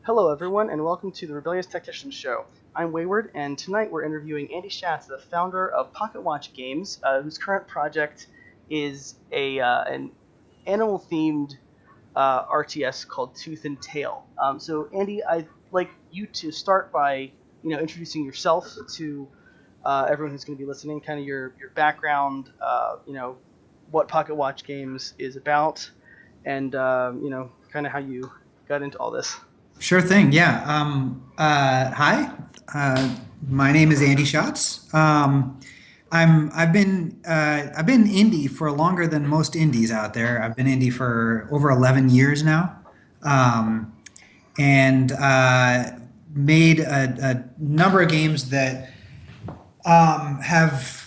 Hello, everyone, and welcome to the Rebellious Tactician show. I'm Wayward, and tonight we're interviewing Andy Schatz, the founder of Pocketwatch Games, whose current project is an animal-themed RTS called Tooth and Tail. So, Andy, I'd like you to start by introducing yourself to everyone who's going to be listening, kind of your background, what Pocketwatch Games is about, and kind of how you got into all this. Sure thing. Yeah. Hi. My name is Andy Schatz. I've been indie for longer than most indies out there. I've been indie for over 11 years now, um, and made a number of games that have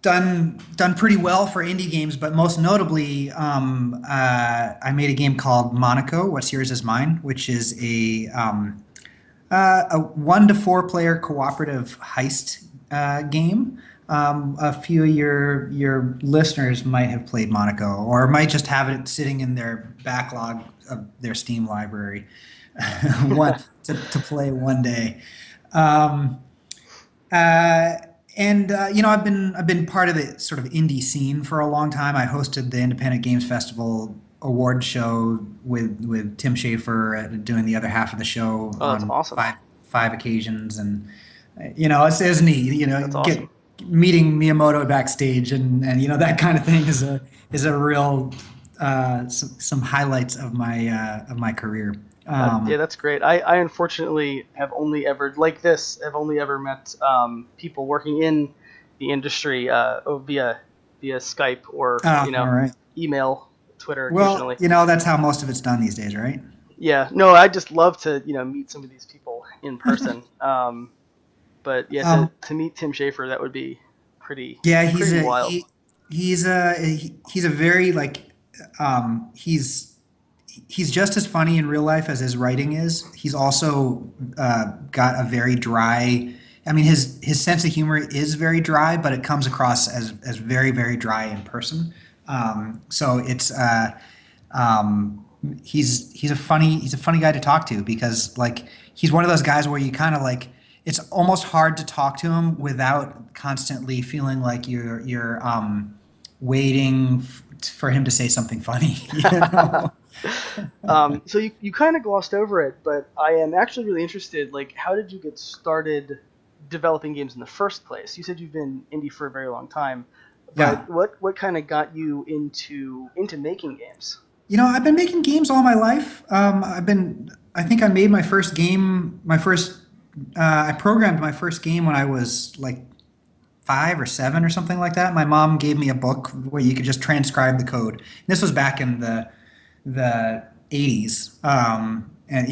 done pretty well for indie games, but most notably, I made a game called Monaco. What's yours is mine, which is a 1 to 4 player cooperative heist game. A few of your listeners might have played Monaco, or might just have it sitting in their backlog of their Steam library, one to play one day. Um, uh, and I've been part of the sort of indie scene for a long time. I hosted the Independent Games Festival award show with Tim Schafer, doing the other half of the show Oh, that's on awesome. five occasions, and it's neat. That's Get awesome. meeting Miyamoto backstage, and that kind of thing is a real some highlights of my career. Yeah, that's great. I unfortunately have only ever have only ever met people working in the industry via Skype or All right. email, Twitter Well, occasionally. that's how most of it's done these days, right? Yeah, no, I just love to meet some of these people in person. But yeah, to Um, meet Tim Schafer, that would be pretty yeah, pretty wild. he's a very like he's just as funny in real life as his writing is. He's also got a very dry. I mean, his sense of humor is very dry, but it comes across as very very dry in person. So it's um, he's a funny guy to talk to because like he's one of those guys where you kind of like it's almost hard to talk to him without constantly feeling like you're waiting for him to say something funny. So you kind of glossed over it, but I am actually really interested. Like, how did you get started developing games in the first place? You said you've been indie for a very long time, but Yeah. what kind of got you into making games? I've been making games all my life. I think I made my first game, I programmed my first game when I was like 5 or 7 or something like that. My mom gave me a book where you could just transcribe the code. This was back in the 80s. And,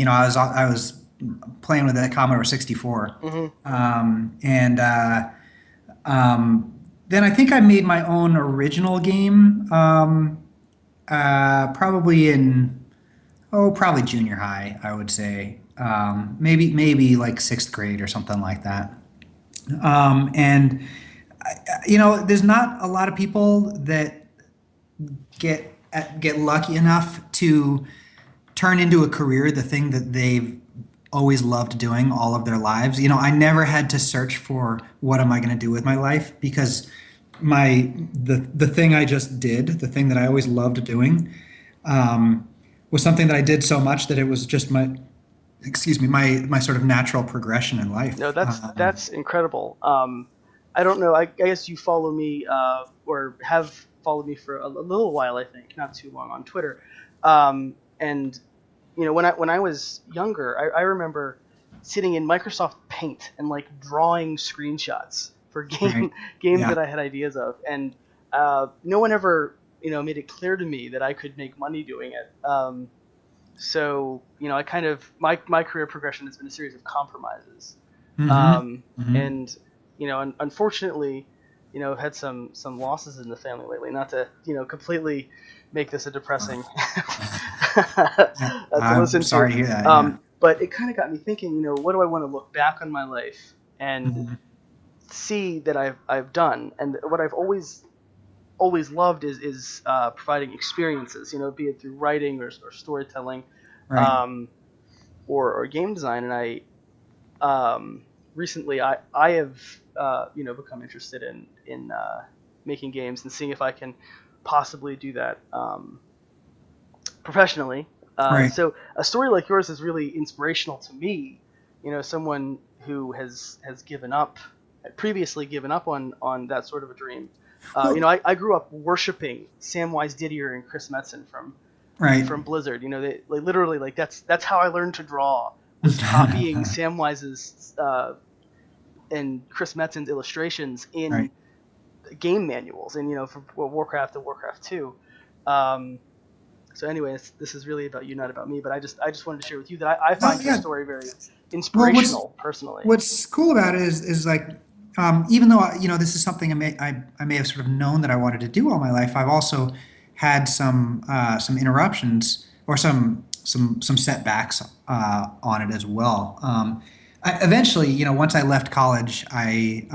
I was playing with the Commodore 64. Hmm. And then I think I made my own original game. Probably probably junior high, I would say. Maybe like 6th grade or something like that. And there's not a lot of people that get lucky enough to turn into a career the thing that they've always loved doing all of their lives. I never had to search for what am I going to do with my life because the thing I just did, the thing that I always loved doing, was something that I did so much that it was just my sort of natural progression in No, life. that's incredible. I don't know. I guess you follow me or have followed me for a little while. I think not too long on Twitter. And when I was younger, I remember sitting in Microsoft Paint and like drawing screenshots for Right. games that Yeah. I had ideas of, and no one ever made it clear to me that I could make money doing it. So I kind of my career progression has been a series of compromises, Hmm. Hmm. and unfortunately, I've had some losses in the family lately. Not to completely make this a depressing to I'm listen to, sorry to hear that. Yeah. but it kind of got me thinking. What do I want to look back on my life and Mhm. see that I've done, and what I've always loved is providing experiences. Be it through writing or storytelling. Right. Um, or game design, and recently I have become interested in making games and seeing if I can possibly do that professionally. Right. So a story like yours is really inspirational to me. Someone who has given up, previously given up on that sort of a dream. Well, I grew up worshiping Samwise Didier and Chris Metzen right. from Blizzard. They like literally like that's how I learned to draw, was copying Samwise's and Chris Metzen's illustrations in Right. game manuals, and for Warcraft and Warcraft 2. Um, so anyway, this is really about you, not about me. But I just wanted to share with you that I No, find your yeah. story very Well, inspirational personally. what's cool about it is like, even though this is something I may have sort of known that I wanted to do all my life, I've also had some interruptions or some setbacks on it as well. Eventually, once I left college, I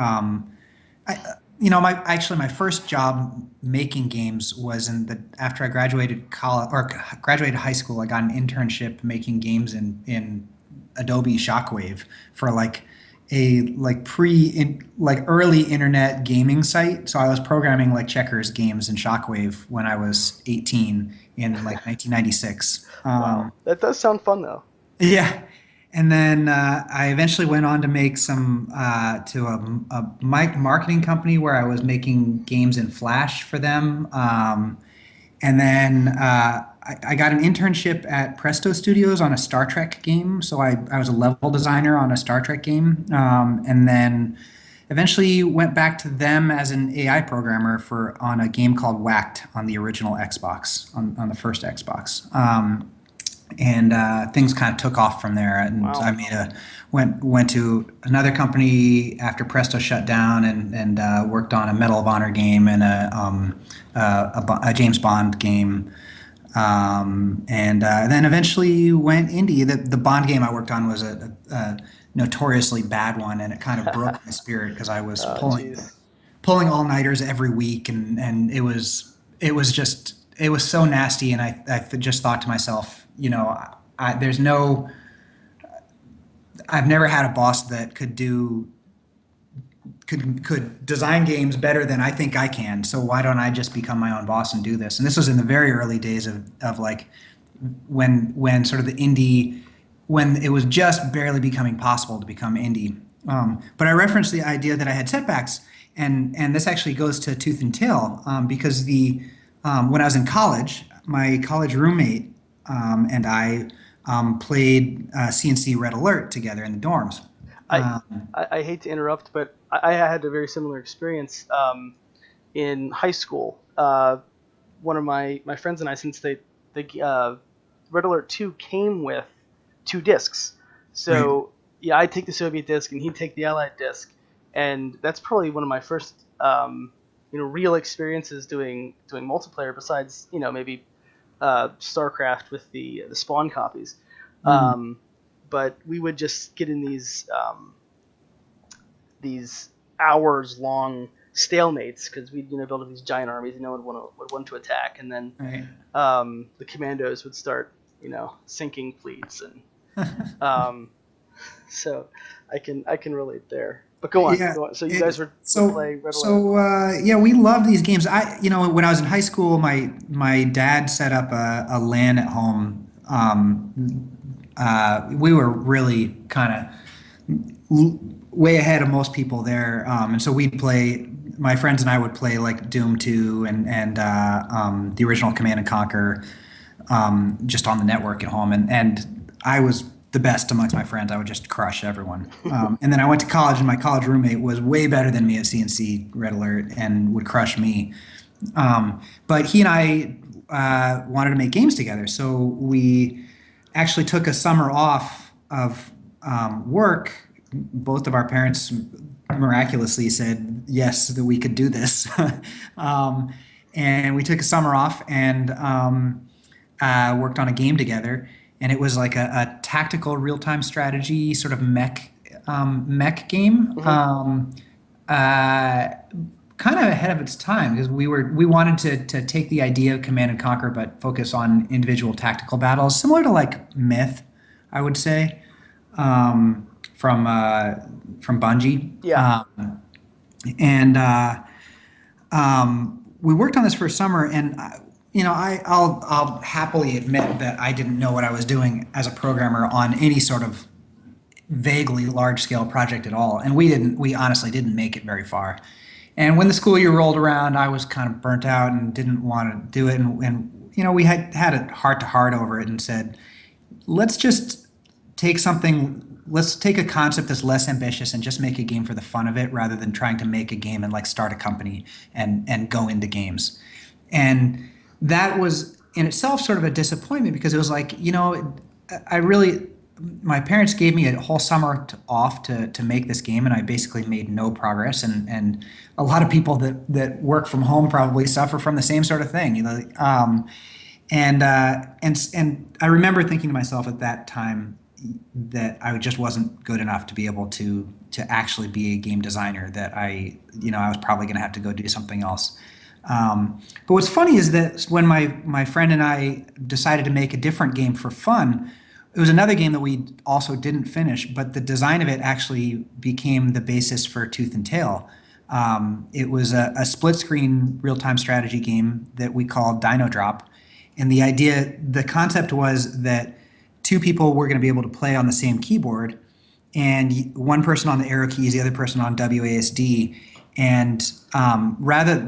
my first job making games was after I graduated college or graduated high school. I got an internship making games in Adobe Shockwave for like a early internet gaming site. So I was programming like checkers games in Shockwave when I was 18 in like 1996. Wow, that does sound fun though. Yeah. And then I eventually went on to make some to a marketing company where I was making games in Flash for them. And then I got an internship at Presto Studios on a Star Trek game. So I was a level designer on a Star Trek game. And then eventually went back to them as an AI programmer on a game called Whacked on the original Xbox, on the first Xbox. And things kind of took off from there. And I Wow. made went to another company after Presto shut down, and worked on a Medal of Honor game and a James Bond game. And then eventually went indie. The Bond game I worked on was a notoriously bad one, and it kind of broke my spirit because I was Oh, jeez. pulling all nighters every week, and it was just it was so nasty, and I just thought to myself, there's no, I've never had a boss that could design games better than I think I can. So why don't I just become my own boss and do this? And this was in the very early days of like when sort of the indie, when it was just barely becoming possible to become indie. But I referenced the idea that I had setbacks, and this actually goes to tooth and tail, because when I was in college, my college roommate and I played CNC Red Alert together in the dorms. I, I hate to interrupt, but I had a very similar experience in high school. One of my friends and I, since the Red Alert 2 came with 2 discs, Right. so yeah, I'd take the Soviet disc and he'd take the Allied disc, and that's probably one of my first real experiences doing multiplayer. Besides maybe StarCraft with the Spawn copies. Mm. Um, but we would just get in these hours long stalemates because we'd build these giant armies and no one would want to attack, and then Right. the commandos would start sinking fleets, and um, so I can relate there. But go on, Yeah. go on. So you guys would So play Red Alert. yeah, we love these games. When I was in high school, my dad set up a LAN at home. We were really kind of way ahead of most people there, and so we'd play. My friends and I would play like Doom 2 and the original Command and Conquer, just on the network at home, and I was the best amongst my friends. I would just crush everyone. And then I went to college, and my college roommate was way better than me at CNC Red Alert and would crush me. But he and I wanted to make games together, so we actually took a summer off of work. Both of our parents miraculously said yes, that we could do this. um, and we took a summer off and worked on a game together. And it was like a tactical real-time strategy sort of mech game. Hmm. Uh, Kind of ahead of its time because we wanted to take the idea of Command and Conquer but focus on individual tactical battles, similar to like Myth, I would say, um, from uh, from Bungie. Yeah. And we worked on this for a summer, and I'll happily admit that I didn't know what I was doing as a programmer on any sort of vaguely large scale project at all, and we honestly didn't make it very far. And when the school year rolled around, I was kind of burnt out and didn't want to do it, and we had a heart to heart over it and said, let's just let's take a concept that's less ambitious and just make a game for the fun of it rather than trying to make a game and like start a company and go into games. And that was in itself sort of a disappointment because it was like, I really, my parents gave me a whole summer off to make this game, and I basically made no progress. And a lot of people that work from home probably suffer from the same sort of thing. And I remember thinking to myself at that time that I just wasn't good enough to be able to actually be a game designer. That I was probably going to have to go do something else. But what's funny is that when my friend and I decided to make a different game for fun, it was another game that we also didn't finish, but the design of it actually became the basis for Tooth and Tail. It was a split screen real time strategy game that we called Dino Drop. And the concept was that two people were going to be able to play on the same keyboard, and one person on the arrow keys, the other person on WASD. And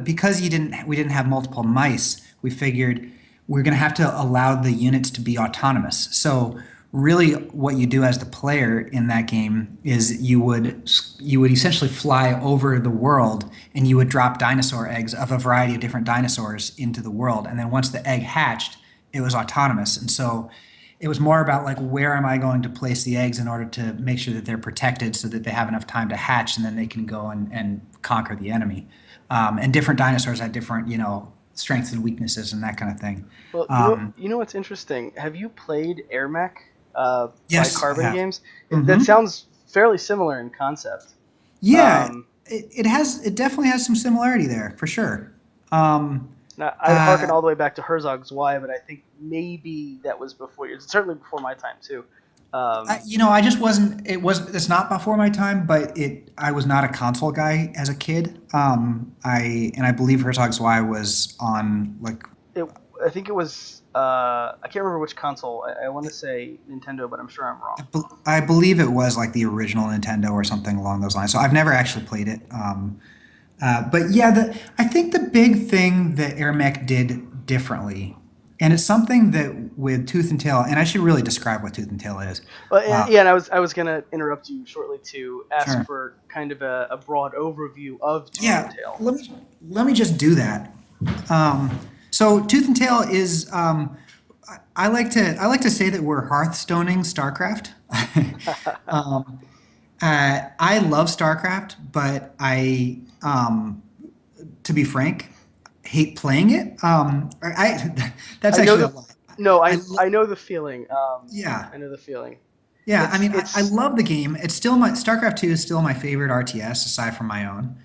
because we didn't have multiple mice, we figured we're going to have to allow the units to be autonomous. So really, what you do as the player in that game is you would essentially fly over the world, and you would drop dinosaur eggs of a variety of different dinosaurs into the world. And then once the egg hatched, it was autonomous. And so it was more about like, where am I going to place the eggs in order to make sure that they're protected so that they have enough time to hatch, and then they can go and conquer the enemy. And different dinosaurs had different, strengths and weaknesses and that kind of thing. Well, you know what's interesting? Have you played Air Mech by Yes, I Carbon have. Games? That Hmm. sounds fairly similar in concept. Yeah, Um, it definitely has some similarity there for sure. Um, Now, I would harken uh, all the way back to Herzog's Y, but I think maybe that was before yours. Certainly before my time too. Um, I just wasn't. It's not before my time, but I was not a console guy as a kid. I believe Herzog's Y was on like. it, I think it was. I can't remember which console. I want to say Nintendo, but I'm sure I'm wrong. I believe it was like the original Nintendo or something along those lines. So I've never actually played it. But yeah, I think the big thing that Airmech did differently, and it's something that with Tooth and Tail, and I should really describe what Tooth and Tail is. Well, Uh, yeah, and I was gonna interrupt you shortly to ask sure. for kind of a broad overview of Tooth and Yeah. Tail. Let me just do that. Um, so Tooth and Tail is. I like to say that we're Hearthstoning StarCraft. um, I love StarCraft, but to be frank, hate playing it. That's I know actually a the lie. no, I I know the feeling. Yeah, I know the feeling. yeah. I It's mean, I it's love the game. It's still my StarCraft Two is still my favorite RTS aside from my own.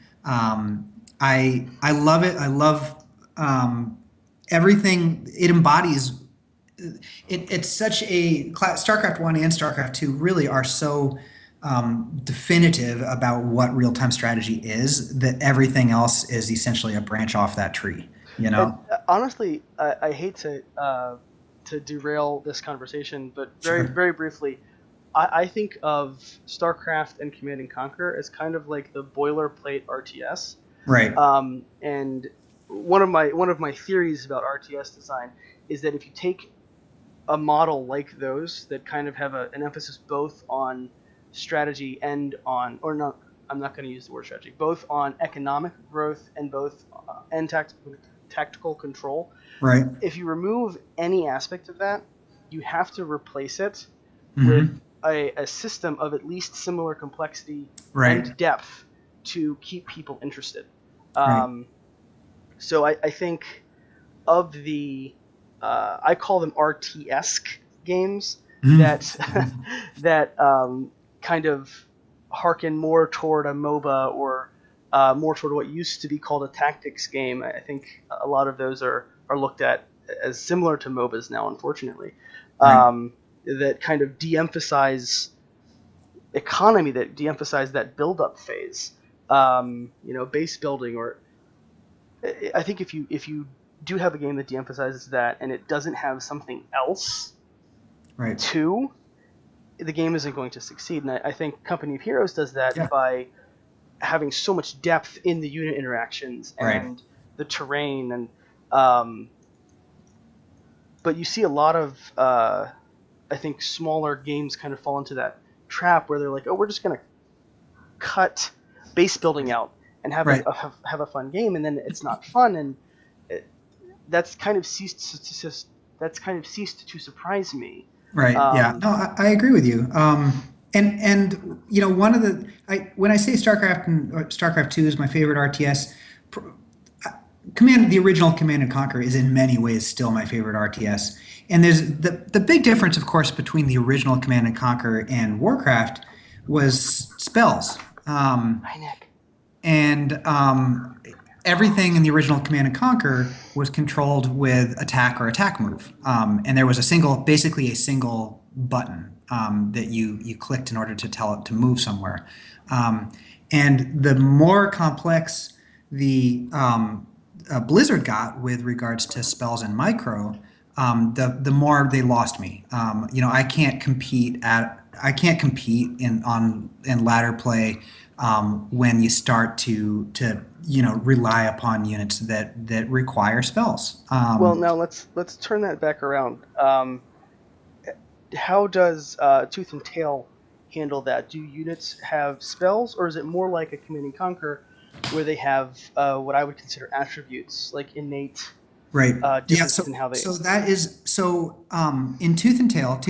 I love it. I love everything it embodies. It's such StarCraft One and StarCraft Two really are so definitive about what real time strategy is that everything else is essentially a branch off that tree. You and know? honestly, I hate to derail this conversation, but very Sure. very briefly, I think of StarCraft and Command and Conquer as kind of like the boilerplate RTS. Right. And one of my theories about RTS design is that if you take a model like those that kind of have an emphasis both on strategy and on, or not, I'm not going to use the word strategy, both on economic growth and both and tactical control. Right. If you remove any aspect of that, you have to replace it with Hmm. a system of at least similar complexity Right. and depth to keep people interested. Right. Um, so I think of the I call them RT-esque games that Mhm. that kind of harken more toward a MOBA or more toward what used to be called a tactics game. I think a lot of those are looked at as similar to MOBAs now, unfortunately. Right. Um, that kind of de-emphasize economy, that de-emphasize that build-up phase. Base building, or I think if you do have a game that de-emphasizes that and it doesn't have something else Right. to, the game isn't going to succeed. And I think Company of Heroes does that Yeah. by having so much depth in the unit interactions Right. and the terrain, and um, but you see a lot of I think smaller games kind of fall into that trap where they're like, oh, we're just gonna cut base building out and have Right. have a fun game, and then it's not fun, and it, that's kind of ceased to surprise me. Right. Yeah. Um, No, I agree with you. And one of when I say StarCraft and StarCraft Two is my favorite RTS, the original Command and Conquer is in many ways still my favorite RTS. And there's the big difference, of course, between the original Command and Conquer and Warcraft was spells. Hi, Nick. And everything in the original Command and Conquer was controlled with attack or attack move, and there was basically a single button that you clicked in order to tell it to move somewhere. And the more complex the Blizzard got with regards to spells and micro, the more they lost me. I can't compete in ladder play when you start to rely upon units that require spells. Well, now let's turn that back around. How does Tooth and Tail handle that? Do units have spells, or is it more like a Command and Conquer, where they have what I would consider attributes, like innate Right. Yeah. differences in how they? In Tooth and Tail,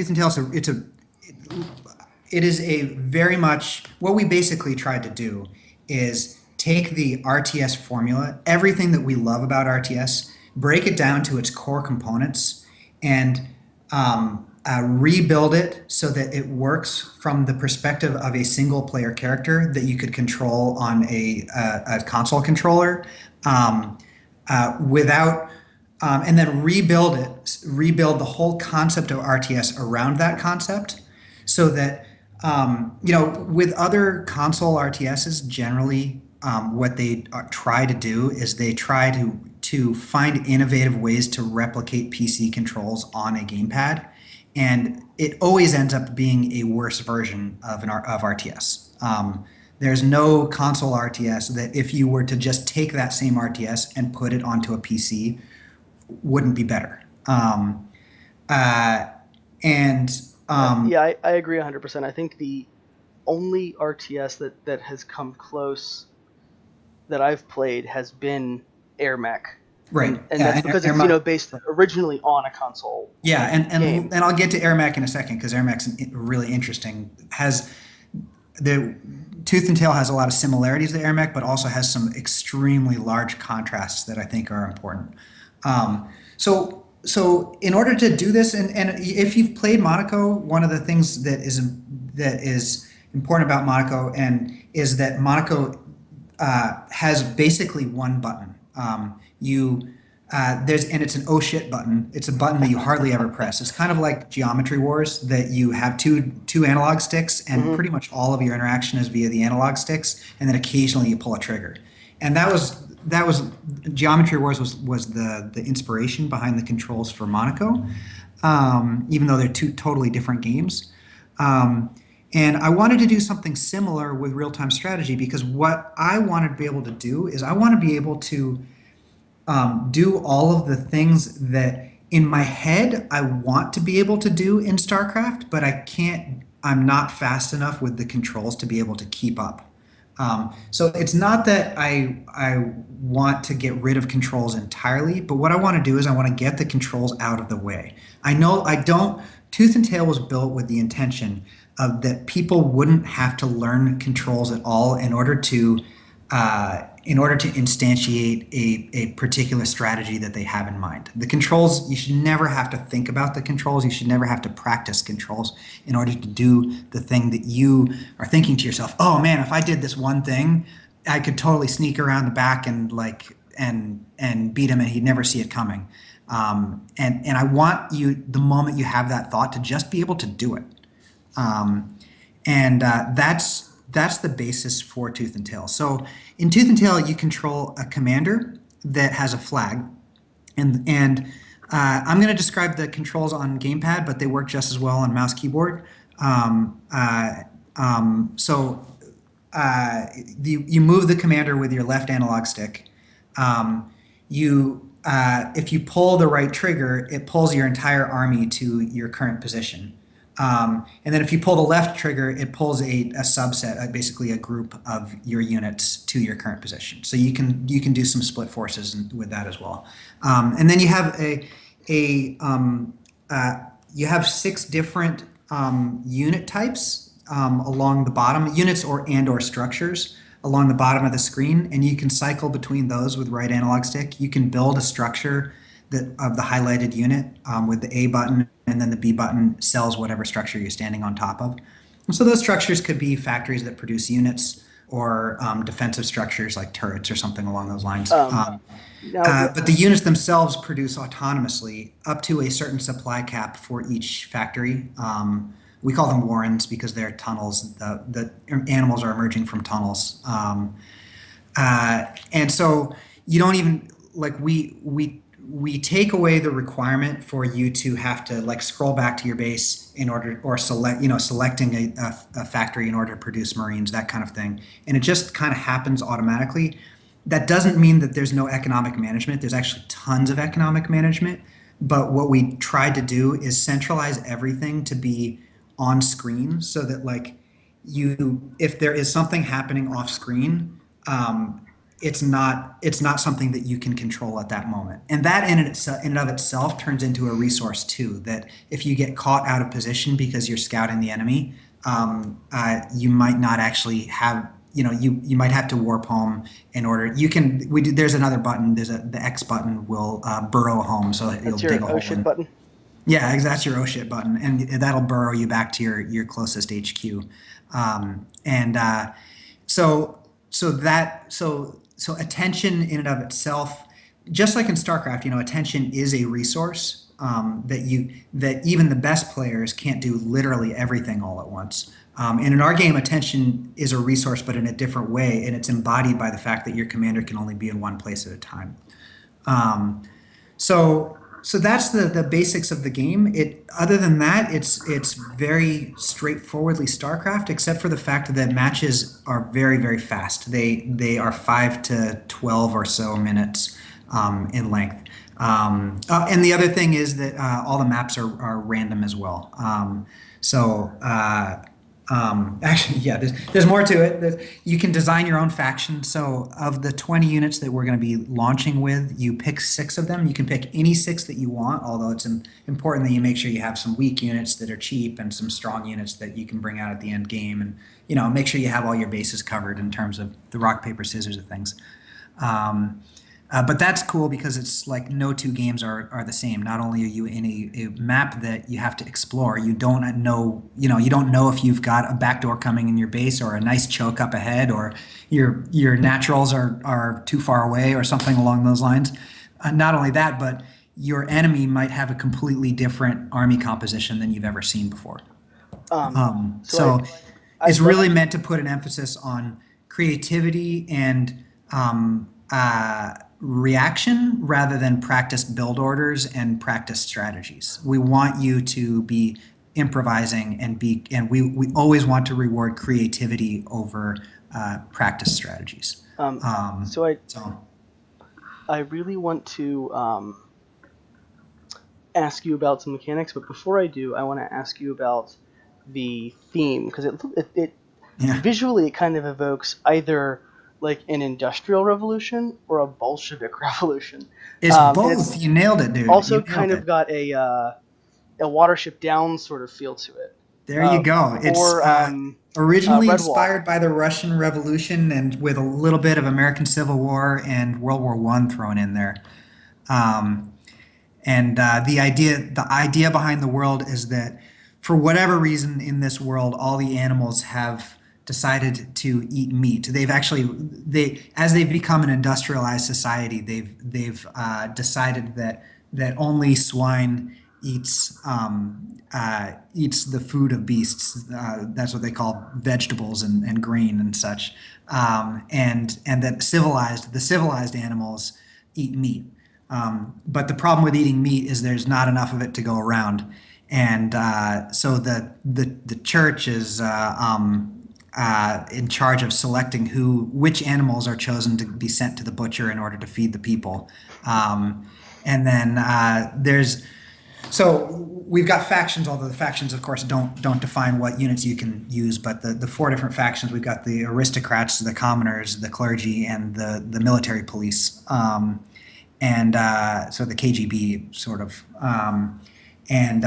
it is a very much what we basically tried to do is take the RTS formula, everything that we love about RTS, break it down to its core components, and rebuild it so that it works from the perspective of a single player character that you could control on a console controller, without and then rebuild the whole concept of RTS around that concept, so that with other console RTSs, generally, what they try to do is they try to find innovative ways to replicate PC controls on a gamepad, and it always ends up being a worse version of RTS. There's no console RTS that, if you were to just take that same RTS and put it onto a PC, wouldn't be better. And Yeah, I agree 100%. I think the only RTS that has come close that I've played has been Air Mech. Right. And Yeah, that's because it's based originally on a console. yeah, game. and I'll get to Air Mech in a second because Air Mech's really interesting. The Tooth and Tail has a lot of similarities to Air Mech, but also has some extremely large contrasts that I think are important. So in order to do this, and if you've played Monaco, one of the things that is important about Monaco is that Monaco has basically one button. And it's an oh shit button. It's a button that you hardly ever press. It's kind of like Geometry Wars, that you have two analog sticks, and pretty much all of your interaction is via the analog sticks, and then occasionally you pull a trigger. And that was Geometry Wars was the inspiration behind the controls for Monaco, even though they're two totally different games. And I wanted to do something similar with real-time strategy, because what I wanted to be able to do is I want to be able to do all of the things that in my head I want to be able to do in StarCraft, but I can't. I'm not fast enough with the controls to be able to keep up. So it's not that I want to get rid of controls entirely, but what I want to do is I want to get the controls out of the way. I know I don't. Tooth and Tail was built with the intention of that people wouldn't have to learn controls at all in order to instantiate a particular strategy that they have in mind. The controls, you should never have to think about the controls. You should never have to practice controls in order to do the thing that you are thinking to yourself, oh man, if I did this one thing, I could totally sneak around the back and beat him and he'd never see it coming. And I want you, the moment you have that thought, to just be able to do it. That's the basis for Tooth and Tail. So in Tooth and Tail, you control a commander that has a flag, and I'm going to describe the controls on gamepad, but they work just as well on mouse keyboard. So you move the commander with your left analog stick. If you pull the right trigger, it pulls your entire army to your current position. And then if you pull the left trigger, it pulls a subset, basically a group of your units to your current position. So you can do some split forces with that as well. And then you have you have 6 different unit types along the bottom, units or structures along the bottom of the screen, and you can cycle between those with right analog stick. You can build a structure of the highlighted unit with the A button, and then the B button sells whatever structure you're standing on top of. And so those structures could be factories that produce units, or defensive structures like turrets or something along those lines. But the units themselves produce autonomously up to a certain supply cap for each factory. We call them warrens because they're tunnels. The animals are emerging from tunnels. And so you don't even, like, we take away the requirement for you to have to like scroll back to your base in order, or selecting a factory in order to produce Marines, that kind of thing. And it just kind of happens automatically. That doesn't mean that there's no economic management. There's actually tons of economic management. But what we tried to do is centralize everything to be on screen, so that like if there is something happening off screen, it's not something that you can control at that moment. And that in and of itself turns into a resource too, that if you get caught out of position because you're scouting the enemy, you might not actually have, you might have to warp home in order. There's another button, the X button will burrow home, so you'll dig a hole in. Button. Yeah, that's your oh shit button, and that'll burrow you back to your closest HQ. So attention in and of itself, just like in StarCraft, attention is a resource that even the best players can't do literally everything all at once. And in our game, attention is a resource, but in a different way, and it's embodied by the fact that your commander can only be in one place at a time. So that's the basics of the game. Other than that, it's very straightforwardly StarCraft, except for the fact that matches are very, very fast. They are 5 to 12 or so minutes in length. And the other thing is that all the maps are random as well. Actually, yeah, there's more to it. You can design your own faction. So of the 20 units that we're going to be launching with, you pick 6 of them. You can pick any 6 that you want, although it's important that you make sure you have some weak units that are cheap and some strong units that you can bring out at the end game. And, make sure you have all your bases covered in terms of the rock, paper, scissors of things. But that's cool because it's like no 2 games are the same. Not only are you in a map that you have to explore, you don't know if you've got a backdoor coming in your base, or a nice choke up ahead, or your naturals are too far away or something along those lines. Not only that, but your enemy might have a completely different army composition than you've ever seen before. So it's really meant to put an emphasis on creativity and reaction rather than practice build orders and practice strategies. We want you to be improvising and we always want to reward creativity over practice strategies. I really want to ask you about some mechanics, but before I do, I want to ask you about the theme, because visually it kind of evokes either like an industrial revolution or a Bolshevik revolution. It's both. You nailed it, dude. Also kind of got a Watership Down sort of feel to it. There you go. It's originally inspired by the Russian Revolution, and with a little bit of American Civil War and World War I thrown in there. The idea behind the world is that for whatever reason in this world, all the animals have decided to eat meat. As they've become an industrialized society, they've decided that that only swine eats the food of beasts. That's what they call vegetables and grain and such. And that the civilized animals eat meat. But the problem with eating meat is there's not enough of it to go around, and so the church is in charge of selecting which animals are chosen to be sent to the butcher in order to feed the people. And then so we've got factions, although the factions, of course, don't define what units you can use. But the four different factions, we've got the aristocrats, the commoners, the clergy, and the military police. And so the KGB sort of, and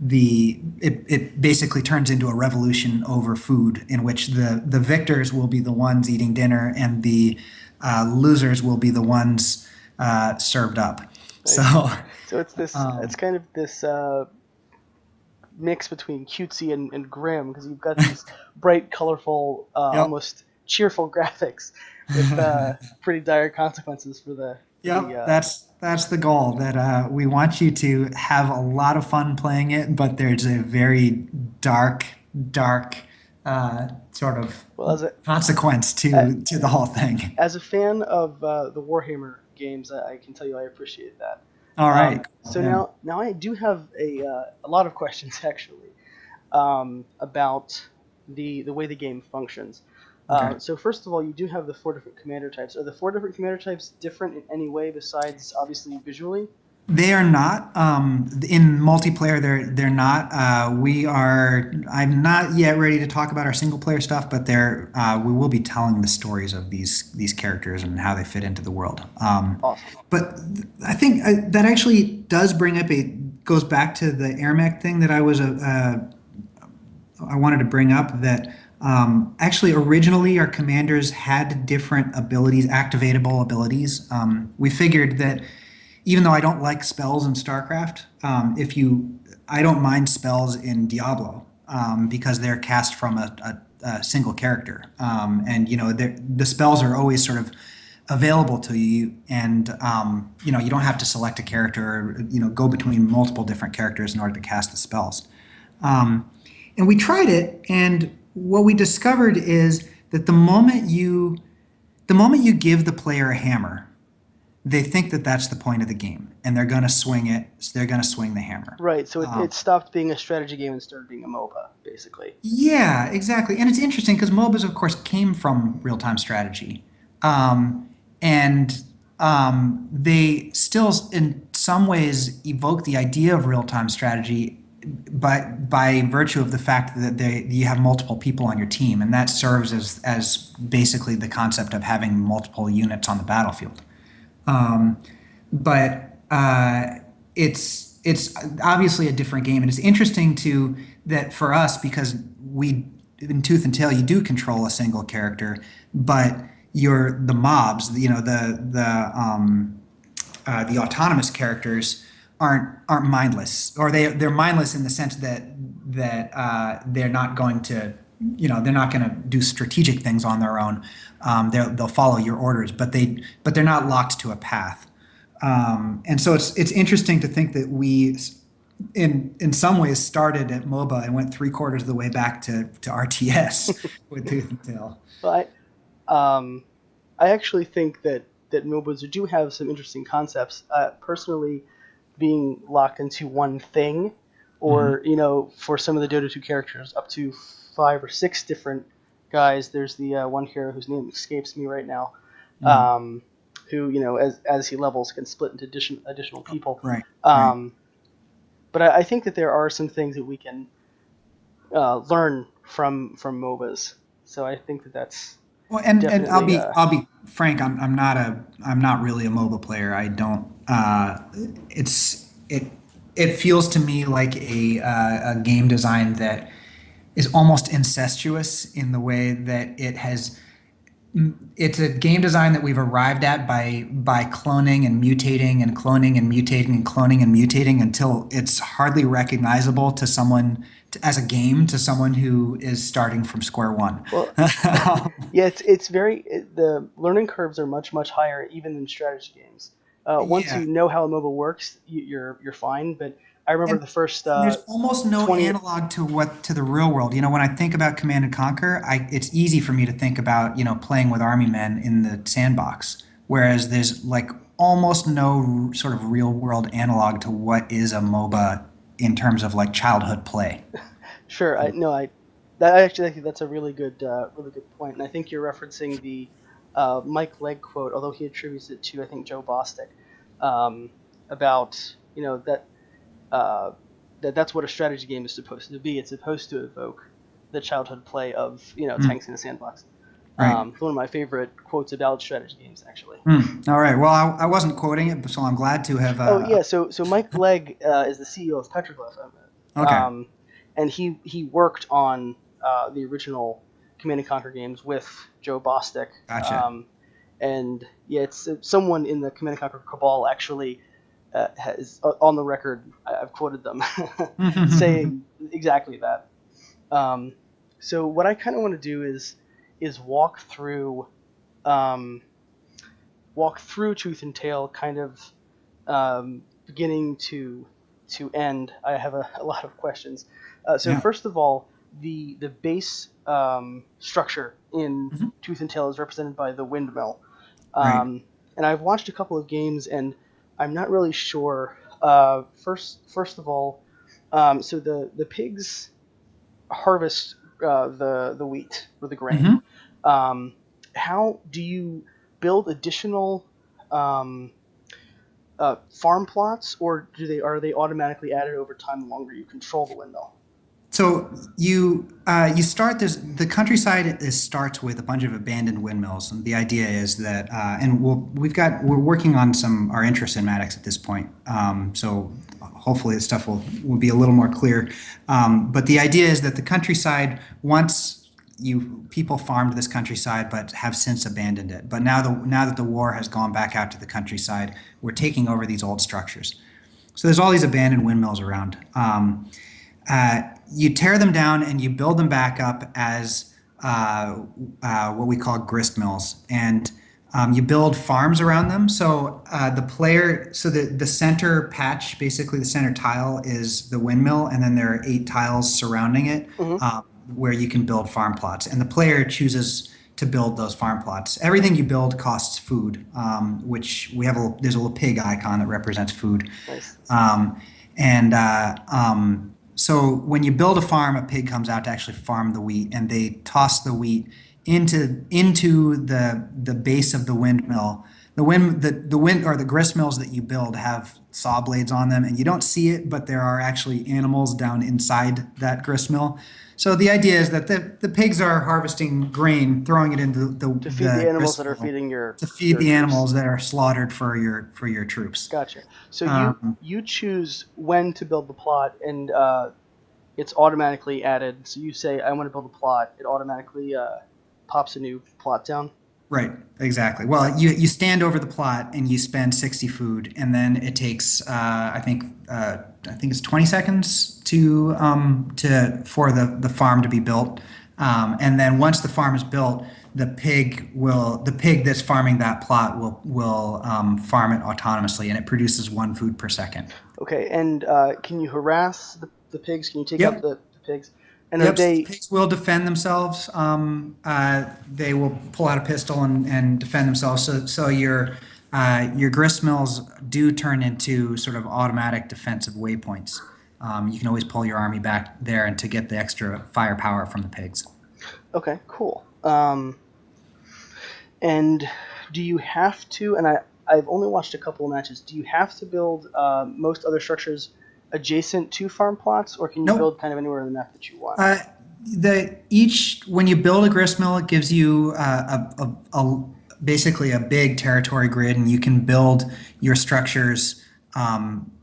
it basically turns into a revolution over food, in which the victors will be the ones eating dinner, and the losers will be the ones served up. So, So it's this. It's kind of this mix between cutesy and grim, because you've got these bright, colorful, yep. almost cheerful graphics with pretty dire consequences for the. Yep, that's the goal. That we want you to have a lot of fun playing it, but there's a very dark sort of consequence to the whole thing. As a fan of the Warhammer games, I can tell you I appreciate that. All right. So now I do have a lot of questions actually about the way the game functions. Okay. So first of all, you do have the four different commander types. Are the four different commander types different in any way besides obviously visually? They are not. In multiplayer, they're not. I'm not yet ready to talk about our single player stuff, but we will be telling the stories of these characters and how they fit into the world. Awesome. But I think that actually does bring up goes back to the airmech thing that I wanted to bring up, that actually originally our commanders had different abilities, activatable abilities. We figured that even though I don't like spells in StarCraft, I don't mind spells in Diablo because they're cast from a single character, and the spells are always sort of available to you, and you don't have to select a character or go between multiple different characters in order to cast the spells. And we tried it, and what we discovered is that the moment you give the player a hammer, they think that that's the point of the game, and they're going to swing it. So they're going to swing the hammer. Right. So it stopped being a strategy game and started being a MOBA, basically. Yeah, exactly. And it's interesting because MOBAs, of course, came from real-time strategy, and they still, in some ways, evoke the idea of real-time strategy, but by virtue of the fact that you have multiple people on your team, and that serves as basically the concept of having multiple units on the battlefield. But it's obviously a different game, and it's interesting that for us, because in Tooth and Tail you do control a single character, but the mobs, the autonomous characters aren't mindless, or they're mindless in the sense that they're not going to do strategic things on their own. They'll follow your orders, but they're not locked to a path. And so it's interesting to think that we, in some ways, started at MOBA and went 3/4 of the way back to RTS with Tooth and Tail. Well, I actually think that MOBAs do have some interesting concepts. Personally, being locked into one thing, or for some of the Dota 2 characters, up to 5 or 6 different guys. There's the one hero whose name escapes me right now, who as he levels can split into additional people. Right. But I think that there are some things that we can learn from MOBAs. So I think that's well, and I'll be frank. I'm not really a MOBA player. I don't. It feels to me like a game design that is almost incestuous in the way that it's a game design that we've arrived at by cloning and mutating and cloning and mutating and cloning and mutating until it's hardly recognizable to someone as a game to someone who is starting from square one. Well, yeah, it's very the learning curves are much higher even in strategy games. Once Yeah. you know how a MOBA works, you're fine. But I remember And the first there's almost no 20. analog to the real world. You know, when I think about Command and Conquer, it's easy for me to think about, playing with army men in the sandbox. Whereas there's like almost no sort of real world analog to what is a MOBA in terms of like childhood play. Sure, I no, I actually think that's a really good point, and I think you're referencing the Mike Legg quote, although he attributes it to I think Joe Bostic, um, about uh, that's what a strategy game is supposed to be. It's supposed to evoke the childhood play of Mm, tanks in a sandbox. right. It's one of my favorite quotes about strategy games, actually. All right. Well, I wasn't quoting it, so I'm glad to have. Oh yeah, so Mike Legg is the CEO of Petroglyph, Okay. um, and he worked on the original Command and Conquer games with Joe Bostic, Gotcha. and yeah, it's someone in the Command and Conquer cabal actually has on the record. I've quoted them saying exactly that. Um, so what I kind of want to do is um, walk through Tooth and Tail, kind of beginning to end. I have a lot of questions. So Yeah. first of all, the base structure in Mhm. Tooth and Tail is represented by the windmill, Right. and I've watched a couple of games, and I'm not really sure. First of all, so the pigs harvest the wheat or the grain. Hmm. Um, how do you build additional um, farm plots, or are they automatically added over time the longer you control the windmill? So you start this. The countryside starts with a bunch of abandoned windmills, and the idea is that, and we're working on our interest in Maddox at this point. So hopefully this stuff will be a little more clear. But the idea is that the countryside, once you people farmed this countryside but have since abandoned it. But now that the war has gone back out to the countryside, we're taking over these old structures. So there's all these abandoned windmills around. You tear them down and you build them back up as what we call grist mills, and you build farms around them. So the center patch, basically the center tile, is the windmill, and then there are 8 tiles surrounding it, Hmm. where you can build farm plots, and the player chooses to build those farm plots. Everything you build costs food, which there's a little pig icon that represents food. Nice. Um, and so when you build a farm, a pig comes out to actually farm the wheat, and they toss the wheat into the base of the windmill. The wind or the grist mills that you build have saw blades on them, and you don't see it, but there are actually animals down inside that grist mill. So the idea is that the pigs are harvesting grain, throwing it into To feed the the animals that grist are mill feeding to feed your the troops. animals that are slaughtered for your troops. Gotcha. So Um, you choose when to build the plot, and it's automatically added. So you say, I want to build a plot. It automatically pops a new plot down. Right, exactly. Well, you stand over the plot and you spend 60 food, and then it takes I think it's 20 seconds to for the farm to be built, and then once the farm is built, the pig that's farming that plot will farm it autonomously, and it produces 1 food per second. Okay, and can you harass the pigs? Can you take out Yep. the pigs? And are Yep, so the they pigs will defend themselves. They will pull out a pistol and defend themselves. So your grist mills do turn into sort of automatic defensive waypoints. You can always pull your army back there and to get the extra firepower from the pigs. okay? Cool. And do you have to? And I've only watched a couple of matches. Do you have to build most other structures adjacent to farm plots, or can you Nope. build kind of anywhere in the map that you want? Uh, the each When you build a grist mill, it gives you basically a big territory grid, and you can build your structures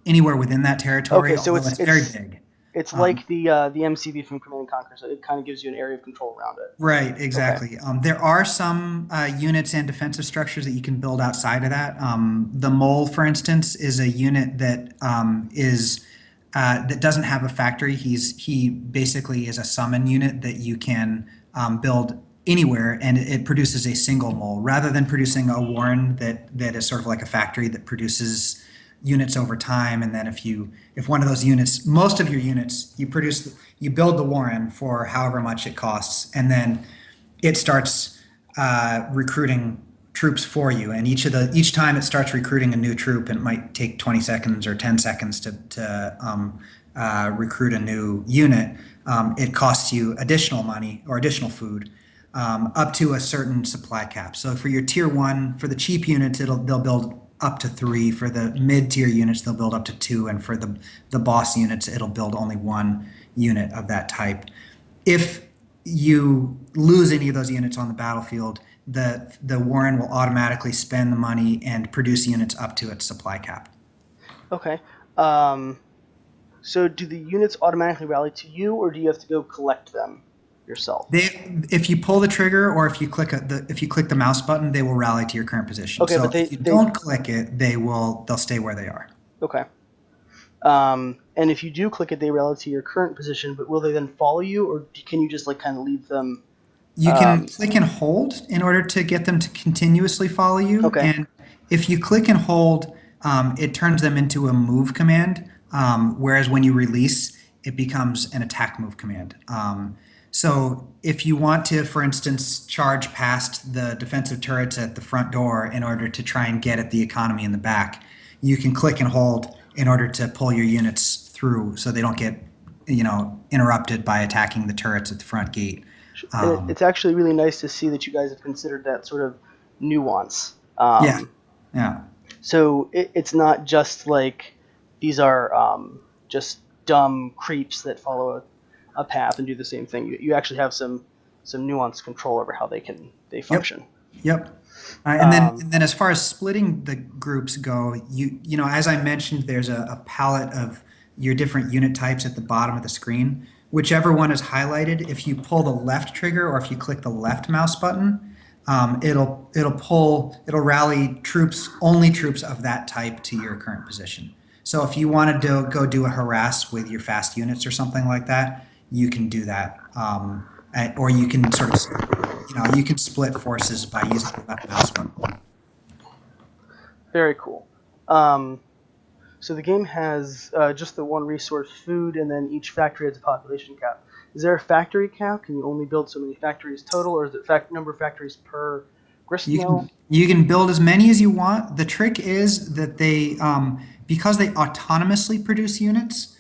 anywhere within that territory, Okay, so although it's very big. it's Um, like the MCV from Command and Conquer, so it kind of gives you an area of control around it. right, Okay. exactly. There are some units and defensive structures that you can build outside of that. The mole, for instance, is a unit that doesn't have a factory. He basically is a summon unit that you can build anywhere, and it produces a single mole rather than producing a warren that is sort of like a factory that produces units over time. And then if one of those units, most of your units, you build the warren for however much it costs, and then it starts recruiting troops for you. And each time it starts recruiting a new troop, and it might take 20 seconds or 10 seconds to recruit a new unit. It costs you additional money or additional food, up to a certain supply cap. So for your tier one, for the cheap units, they'll build up to 3. For the mid tier units, they'll build up to 2, and for the boss units, it'll build only 1 unit of that type. If you lose any of those units on the battlefield, the warren will automatically spend the money and produce units up to its supply cap. Okay. So do the units automatically rally to you, or do you have to go collect them yourself? If you pull the trigger or if you click the mouse button, they will rally to your current position. Okay, So but if you don't click it, they'll stay where they are. Okay. And if you do click it, they rally to your current position, but will they then follow you, or can you just like kind of leave them? You can click and hold in order to get them to continuously follow you. Okay. And if you click and hold, it turns them into a move command. Whereas when you release, it becomes an attack move command. So if you want to, for instance, charge past the defensive turrets at the front door in order to try and get at the economy in the back, you can click and hold in order to pull your units through so they don't get, interrupted by attacking the turrets at the front gate. It's actually really nice to see that you guys have considered that sort of nuance. Yeah. So it's not just like these are just dumb creeps that follow a path and do the same thing. You actually have some nuanced control over how they function. Yep. And then as far as splitting the groups go, as I mentioned, there's a palette of your different unit types at the bottom of the screen. Whichever one is highlighted, if you pull the left trigger or if you click the left mouse button, it'll rally only troops of that type to your current position. So if you wanted to go do a harass with your fast units or something like that, you can do that. Or you can sort of, you can split forces by using the left mouse button. Very cool. So the game has just the one resource, food, and then each factory has a population cap. Is there a factory cap? Can you only build so many factories total, or is it number of factories per grist mill? You can build as many as you want. The trick is that because they autonomously produce units,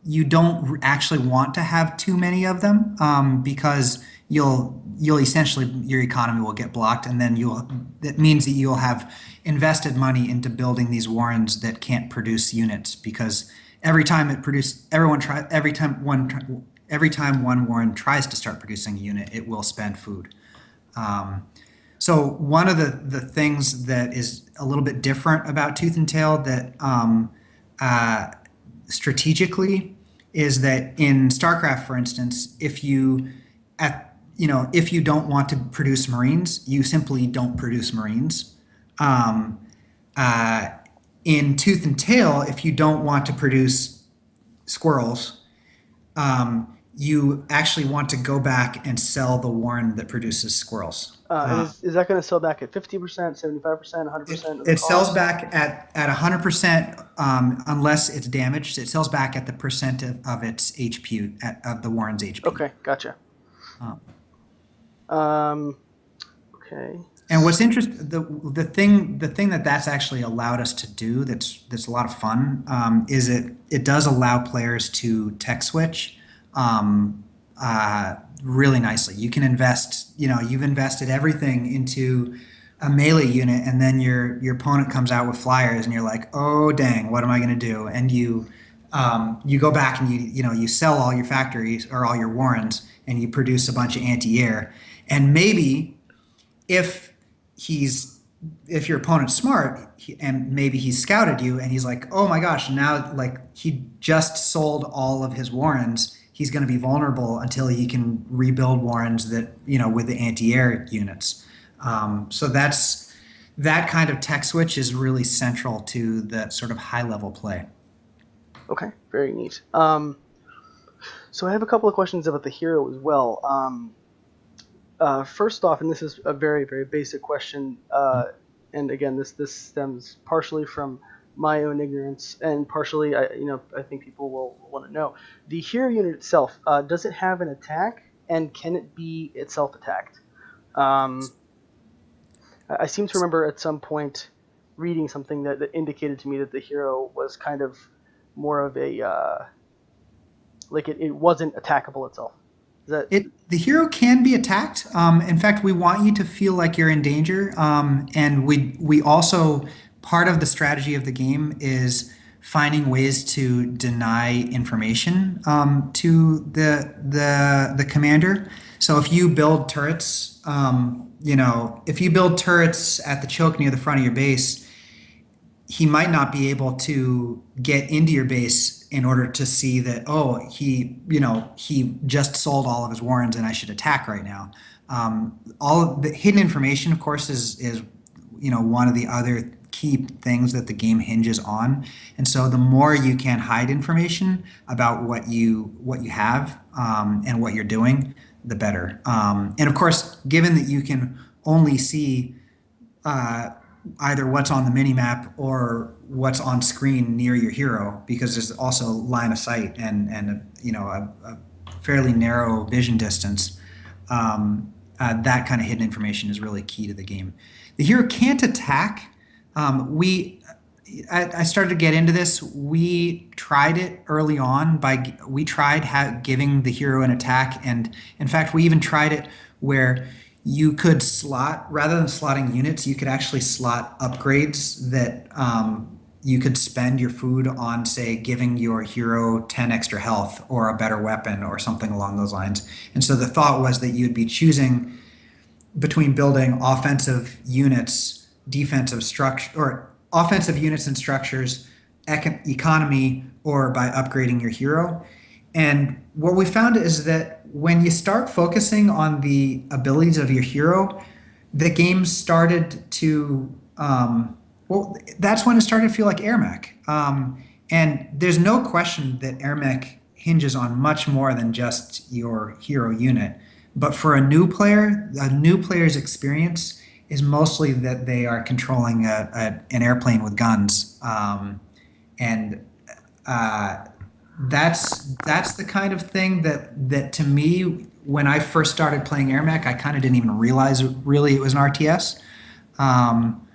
you don't actually want to have too many of them, because you'll essentially, your economy will get blocked, and then that means that you'll have invested money into building these warrens that can't produce units, because every time one warren tries to start producing a unit, it will spend food. So one of the things that is a little bit different about Tooth and Tail that strategically is that in StarCraft, for instance, if you don't want to produce Marines, you simply don't produce Marines. In Tooth and Tail, if you don't want to produce squirrels, you actually want to go back and sell the warren that produces squirrels. Is that going to sell back at 50%, 75%, 100%? It sells back at 100%, unless it's damaged. It sells back at the percent of its HP, of the warren's HP. Okay, gotcha. Okay. And what's interesting, the thing that's actually allowed us to do that's a lot of fun, is it does allow players to tech switch really nicely. You can invest, you've invested everything into a melee unit, and then your opponent comes out with flyers, and you're like, oh dang, what am I going to do? And you go back and you sell all your factories or all your warrens, and you produce a bunch of anti-air, and maybe if your opponent's smart, and maybe he's scouted you and he's like, oh my gosh, now like he just sold all of his warrens, he's going to be vulnerable until he can rebuild warrens that, with the anti-air units. So that kind of tech switch is really central to the sort of high level play. Okay, very neat. So I have a couple of questions about the hero as well. First off, and this is a very, very basic question, and again, this stems partially from my own ignorance, and partially, I think people will want to know. The hero unit itself, does it have an attack, and can it be itself attacked? Um, I seem to remember at some point reading something that indicated to me that the hero was kind of more of a like it wasn't attackable itself. Is that The hero can be attacked. In fact, we want you to feel like you're in danger. And we also part of the strategy of the game is finding ways to deny information to the commander. So if you build turrets, if you build turrets at the choke near the front of your base, he might not be able to get into your base in order to see that, oh, he just sold all of his warrens and I should attack right now. All of the hidden information, of course, is one of the other key things that the game hinges on. And so the more you can hide information about what you have and what you're doing, the better. And of course, given that you can only see either what's on the mini map or what's on screen near your hero, because there's also line of sight and a fairly narrow vision distance. That kind of hidden information is really key to the game. The hero can't attack. I started to get into this. We tried it early on we tried giving the hero an attack, and in fact, we even tried it where you could slot, rather than slotting units, you could actually slot upgrades that you could spend your food on, say, giving your hero 10 extra health or a better weapon or something along those lines. And so the thought was that you'd be choosing between building offensive units, defensive structure, or offensive units and structures, economy, or by upgrading your hero. And what we found is that when you start focusing on the abilities of your hero, the game started to, that's when it started to feel like Air Mech. And there's no question that Air Mech hinges on much more than just your hero unit. But for a new player's experience is mostly that they are controlling an airplane with guns. And that's the kind of thing that to me, when I first started playing Air Mech, I kind of didn't even realize really it was an RTS. Um,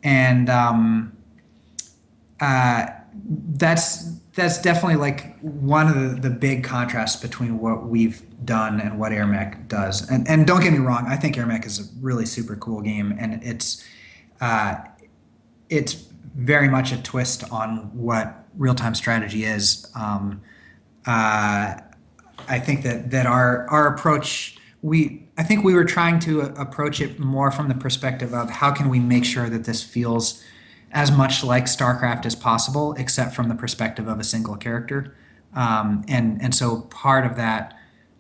and that's definitely like one of the big contrasts between what we've done and what Air Mech does. And don't get me wrong, I think Air Mech is a really super cool game, and it's very much a twist on what real-time strategy is. I think that our approach, I think we were trying to approach it more from the perspective of how can we make sure that this feels as much like StarCraft as possible, except from the perspective of a single character. And so part of that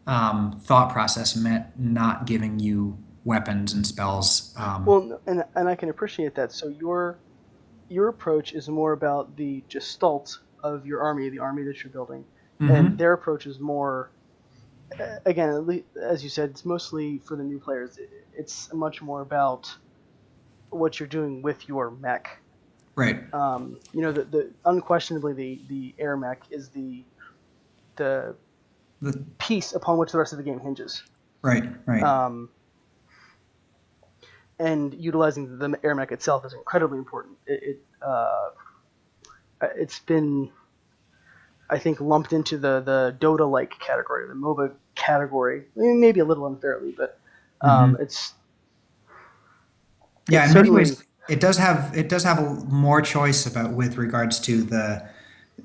thought process meant not giving you weapons and spells. well, and I can appreciate that. So your approach is more about the gestalt of your army, the army that you're building, and Mhm. their approach is more, again, as you said, it's mostly for the new players. It's much more about what you're doing with your mech. Right. The unquestionably the air mech is the The, piece upon which the rest of the game hinges. right. Right. Um, and utilizing the air mech itself is incredibly important. It's been, I think, lumped into the Dota-like category, the MOBA category, maybe a little unfairly, but Mhm. it's Yeah, it's in many certainly. ways, it does have more choice about with regards to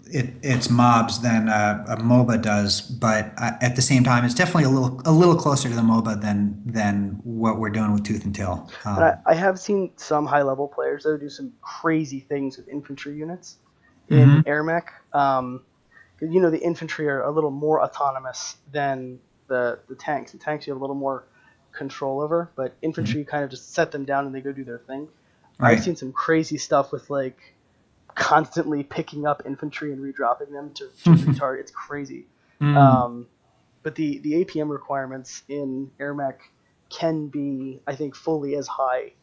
its mobs than a MOBA does, but at the same time, it's definitely a little closer to the MOBA than what we're doing with Tooth and Tail. And I have seen some high-level players that do some crazy things with infantry units in Mhm. air mech. 'Cause, the infantry are a little more autonomous than the tanks. The tanks you have a little more control over, but infantry Mhm. you kind of just set them down and they go do their thing. I've Right. seen some crazy stuff with like constantly picking up infantry and redropping them to retard. It's crazy. Mm, Um, but the APM requirements in AirMech can be, I think, fully as high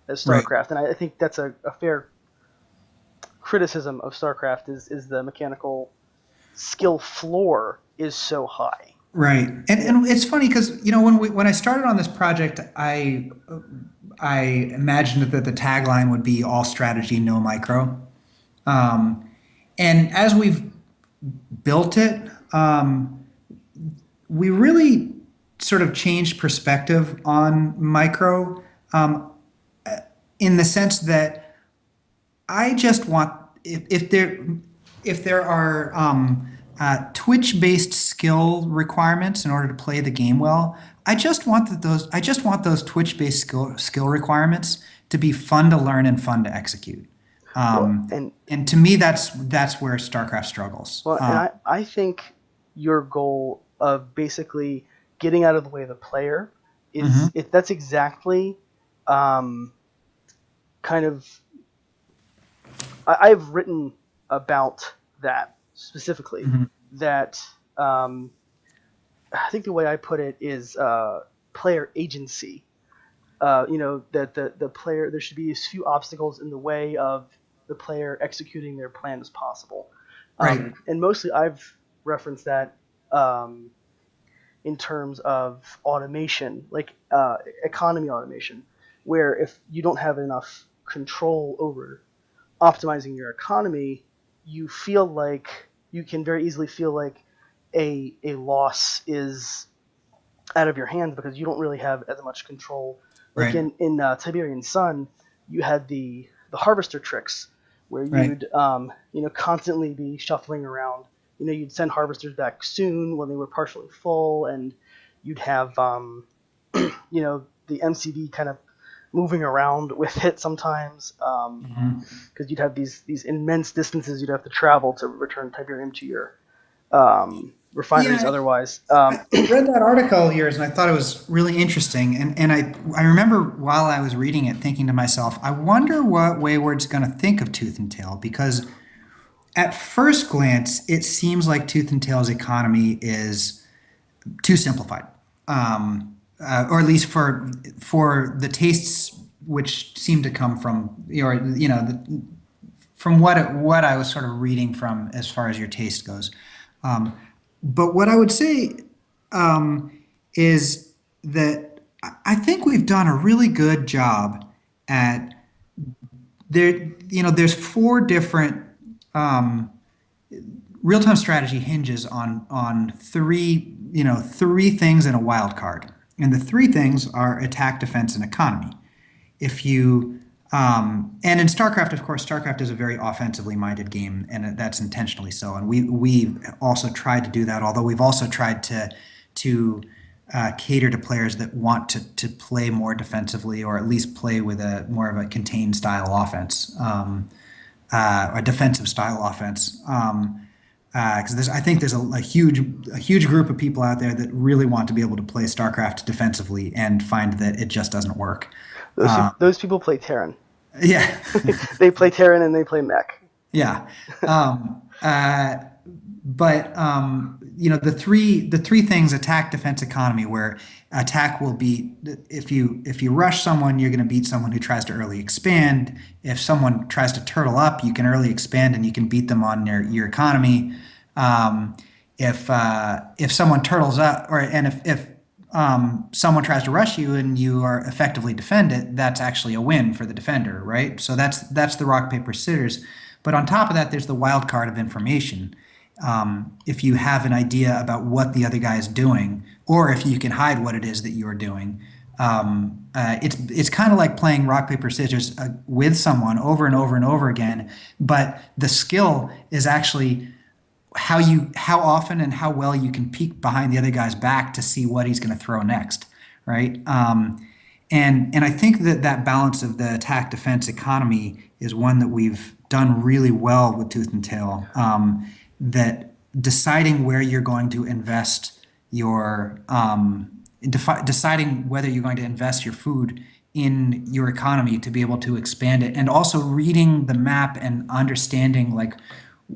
as right. StarCraft, and I think that's a fair criticism of StarCraft is the mechanical skill floor is so high. Right. Yeah. And it's funny because, when I started on this project, I imagined that the tagline would be all strategy, no micro. Um, and as we've built it, we really sort of changed perspective on micro, um, in the sense that I just want if there are Twitch-based skill requirements in order to play the game well, I just want those Twitch-based skill requirements to be fun to learn and fun to execute. Well, Um, and and to me, that's where StarCraft struggles. I think your goal of basically getting out of the way of the player is Mhm. it that's exactly um, kind of I've written about that specifically. Mhm. That um, I think the way I put it is player agency. That the player there should be as few obstacles in the way of the player executing their plan as possible. Right. And mostly I've referenced that um, in terms of automation, like economy automation, where if you don't have enough control over optimizing your economy, you feel like you can very easily feel like a loss is out of your hands because you don't really have as much control. Like Right. in Tiberian Sun, you had the harvester tricks where Right. you'd constantly be shuffling around. You'd send harvesters back soon when they were partially full, and you'd have the MCB kind of moving around with it sometimes Mhm. because you'd have these immense distances you'd have to travel to return Tiberium to your refineries Yeah, otherwise. I read that article of yours and I thought it was really interesting. And I remember while I was reading it thinking to myself, I wonder what Wayward's going to think of Tooth and Tail, because at first glance, it seems like Tooth and Tail's economy is too simplified, or at least for the tastes which seem to come from from what I was sort of reading from as far as your taste goes. Um, but what I would say is that I think we've done a really good job at there. There's four different real-time strategy hinges on three things and a wild card, and the three things are attack, defense, and economy. If you and in StarCraft, of course, StarCraft is a very offensively minded game, and that's intentionally so. And we also tried to do that, although we've also tried to cater to players that want to play more defensively, or at least play with a more of a contained style offense, or defensive style offense. Because I think there's a huge group of people out there that really want to be able to play StarCraft defensively and find that it just doesn't work. Those people play Terran. Yeah, They play Terran and they play Mech. yeah. Um, uh, but the three things: attack, defense, economy. Where attack will be, if you rush someone, you're going to beat someone who tries to early expand. If someone tries to turtle up, you can early expand and you can beat them on your economy. Um, if someone turtles up, and if someone tries to rush you and you are effectively defend it, that's actually a win for the defender, right? So that's the rock paper scissors. But on top of that, there's the wild card of information. If you have an idea about what the other guy is doing, or if you can hide what it is that you're doing, it's kind of like playing rock paper scissors with someone over and over and over again. But the skill is actually how often and how well you can peek behind the other guy's back to see what he's going to throw next, right? And I think that balance of the attack defense economy is one that we've done really well with Tooth and Tail. That deciding where you're going to invest your deciding whether you're going to invest your food in your economy to be able to expand it, and also reading the map and understanding like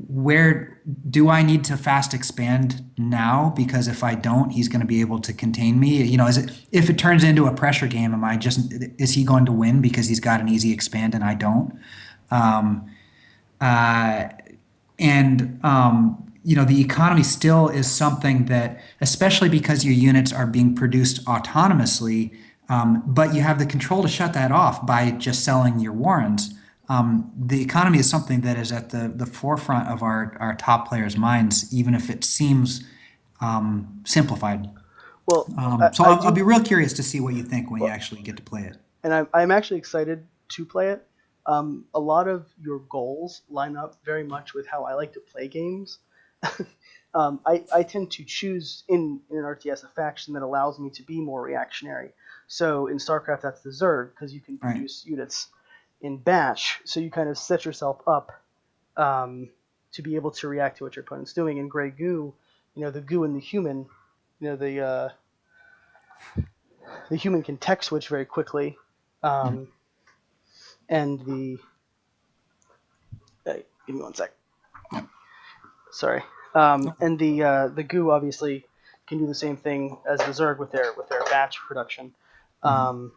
where do I need to fast expand now, because if I don't, he's going to be able to contain me. Is it, if it turns into a pressure game, is he going to win because he's got an easy expand and I don't? um, uh, and the economy still is something that, especially because your units are being produced autonomously, but you have the control to shut that off by just selling your warrants. The economy is something that is at the forefront of our top players' minds, even if it seems simplified. Well, So I I'll do, be real curious to see what you think when you actually get to play it. and I'm actually excited to play it. A lot of your goals line up very much with how I like to play games. I tend to choose in an RTS a faction that allows me to be more reactionary. So in StarCraft, that's the Zerg, because you can Right. produce units in batch. So you kind of set yourself up to be able to react to what your opponent's doing. In Grey Goo, the Goo and the human, the human can tech switch very quickly, Mhm. um, and give me one sec. Yep. Sorry. Nope. And the Goo obviously can do the same thing as the Zerg with their batch production. Mhm. Um,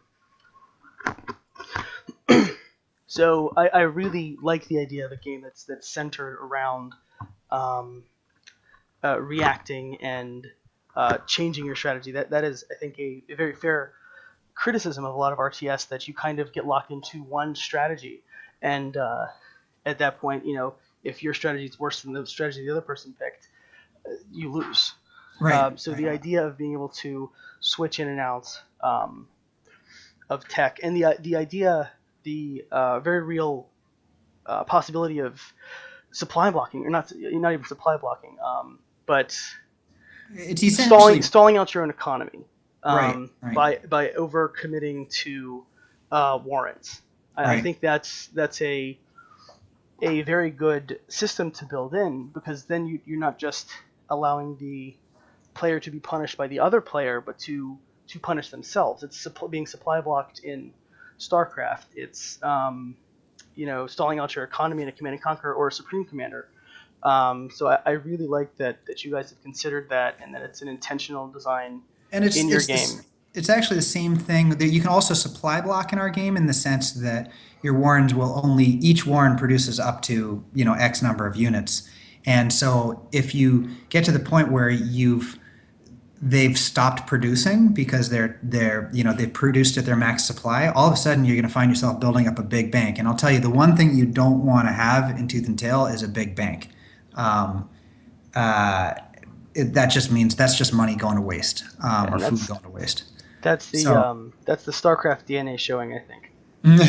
so I really like the idea of a game that's centered around um, reacting and changing your strategy. That is, I think, a very fair criticism of a lot of RTS, that you kind of get locked into one strategy, and at that point, if your strategy is worse than the strategy the other person picked, you lose. Right. So Right. the idea of being able to switch in and out of tech, and the idea, the very real possibility of supply blocking, or not even supply blocking, but It's stalling essentially stalling out your own economy right. Right. by over committing to warrants. I Right. think that's a very good system to build in, because then you're not just allowing the player to be punished by the other player, but to punish themselves. It's being supply blocked in StarCraft. It's stalling out your economy in a Command and Conquer or a Supreme Commander. So I really like that you guys have considered that, and that it's an intentional design And in your game. it's actually the same thing that you can also supply block in our game, in the sense that your warrens will only each warren produces up to X number of units. And so if you get to the point where they've stopped producing because they've produced at their max supply, all of a sudden you're going to find yourself building up a big bank. And I'll tell you, the one thing you don't want to have in Tooth and Tail is a big bank. um, uh, that just means that's just money going to waste, or And food that's going to waste. that's the So um, that's the StarCraft DNA showing, I think.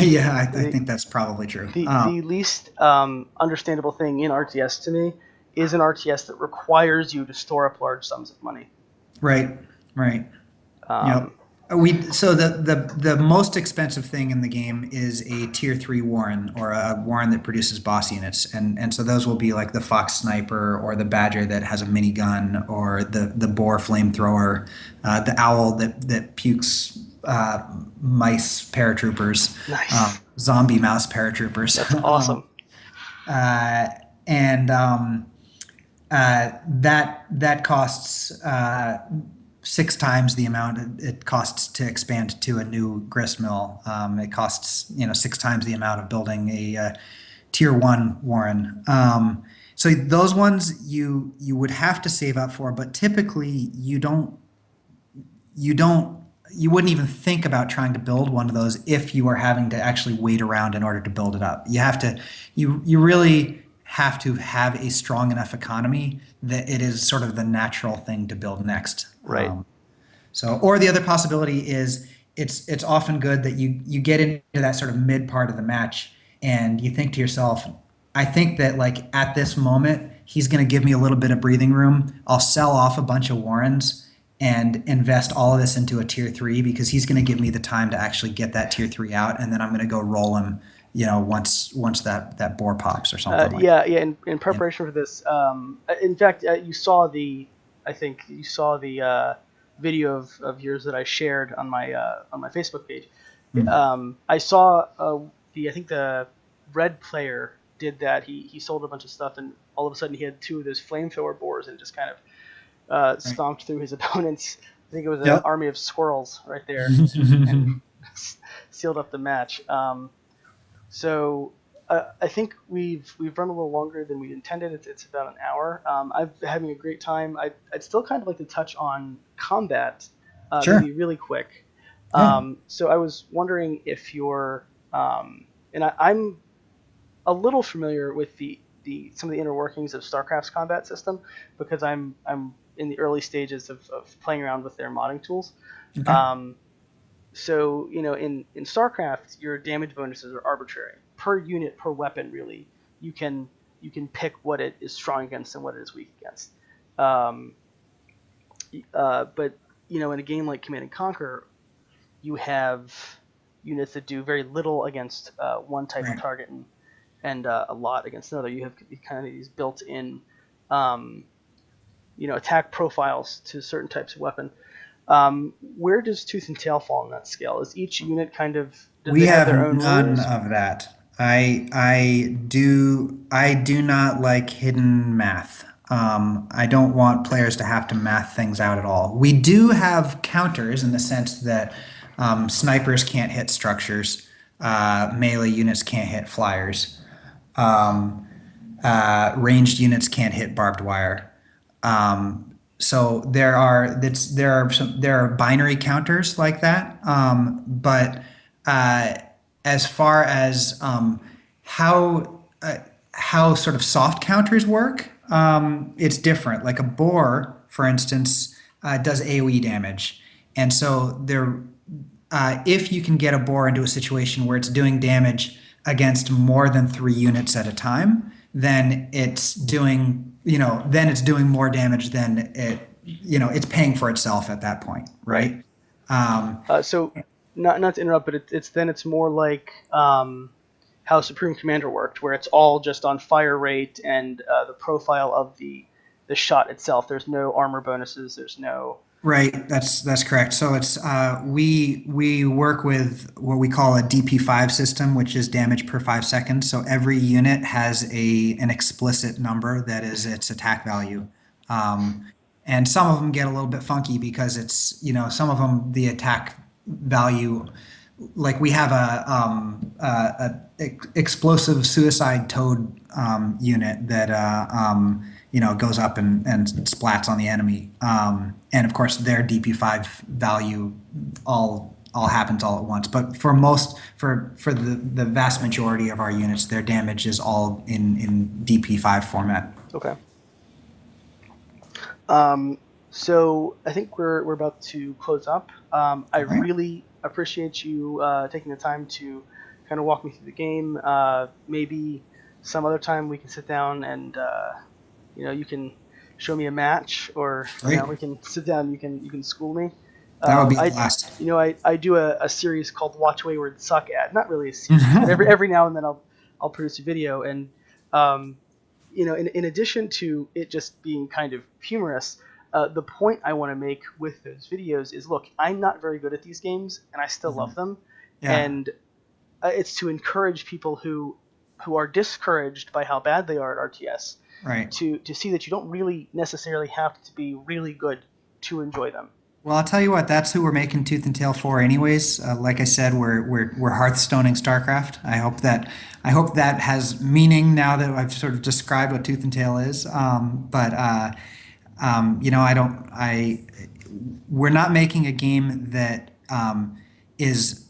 yeah, I The think that's probably true. the least understandable thing in RTS to me is an RTS that requires you to store up large sums of money. Right, right. Yep. Um, The most expensive thing in the game is a tier 3 Warren, or a Warren that produces boss units, and so those will be like the Fox Sniper, or the Badger that has a minigun, or the Boar flamethrower, the Owl that pukes mice paratroopers, nice. zombie mouse paratroopers. That's awesome. Uh, and that costs 6 times the amount it costs to expand to a new grist mill. It costs 6 times the amount of building a tier 1 Warren. So those ones you would have to save up for, but typically you wouldn't even think about trying to build one of those if you are having to actually wait around in order to build it up. You really have to have a strong enough economy that it is sort of the natural thing to build next. Right. Or the other possibility is, it's often good that you get into that sort of mid part of the match, and you think to yourself, I think that like at this moment he's going to give me a little bit of breathing room. I'll sell off a bunch of Warrens and invest all of this into a tier 3, because he's going to give me the time to actually get that tier 3 out, and then I'm going to go roll him, once that boar pops or something like Yeah, yeah. In that. preparation for this, in fact, I think you saw the video of yours that I shared on my Facebook page. I saw I think the red player did that. He sold a bunch of stuff, and all of a sudden he had two of those flamethrower boars and just kind of Right. stomped through his opponents. I think it was an Yep. army of squirrels right there, and sealed up the match. So I think we've run a little longer than we intended. It's about an hour. I've been having a great time. I'd still kind of like to touch on combat, Sure. maybe really quick. Yeah. So I was wondering if you're, and I'm a little familiar with the some of the inner workings of StarCraft's combat system because I'm in the early stages of playing around with their modding tools. Okay. Um, so in StarCraft, your damage bonuses are arbitrary per unit per weapon. Really, you can you can pick what it is strong against and what it is weak against. Um, but in a game like Command and Conquer, you have units that do very little against one type of Right. target and a lot against another. You have kind of these built-in um, attack profiles to certain types of weapon. Where does Tooth and Tail fall on that scale? Is each unit kind of do We they have have their own none rules? of that. I do not like hidden math. I don't want players to have to math things out at all. We do have counters in the sense that snipers can't hit structures, melee units can't hit flyers, um, ranged units can't hit barbed wire. So there are binary counters like that, but uh, as far as how sort of soft counters work, it's different. Like a boar, for instance, does AOE damage, and so if you can get a boar into a situation where it's doing damage against more than 3 units at a time, then it's doing more damage than it's paying for itself at that point, Right. right? Um, So not to interrupt, but it's more like how Supreme Commander worked, where it's all just on fire rate and the profile of the shot itself. There's no armor bonuses. There's no Right, that's correct. So it's we work with what we call a DP5 system, which is damage per 5 seconds. So every unit has an explicit number that is its attack value. Um, and some of them get a little bit funky because some of them the attack value, like we have a explosive suicide toad unit that goes up and splats on the enemy. And of course, their DP5 value all happens all at once. But for the vast majority of our units, their damage is all in DP5 format. okay. Um, so I think we're about to close up. I All right. really appreciate you taking the time to kind of walk me through the game. Maybe some other time we can sit down and you can show me a match, or Great. we can sit down. And you can school me. That would be a I blast. I do a series called Watch Wayward Suck At. Not really a series, but every now and then I'll produce a video and um, in addition to it just being kind of humorous, the point I want to make with those videos is, look, I'm not very good at these games, and I still love them, Yeah. and it's to encourage people who are discouraged by how bad they are at RTS Right. to see that you don't really necessarily have to be really good to enjoy them. Well, I'll tell you what. That's who we're making Tooth and Tail for, anyways. Like I said, we're Hearthstoning StarCraft. I hope that has meaning now that I've sort of described what Tooth and Tail is. I don't. We're not making a game that is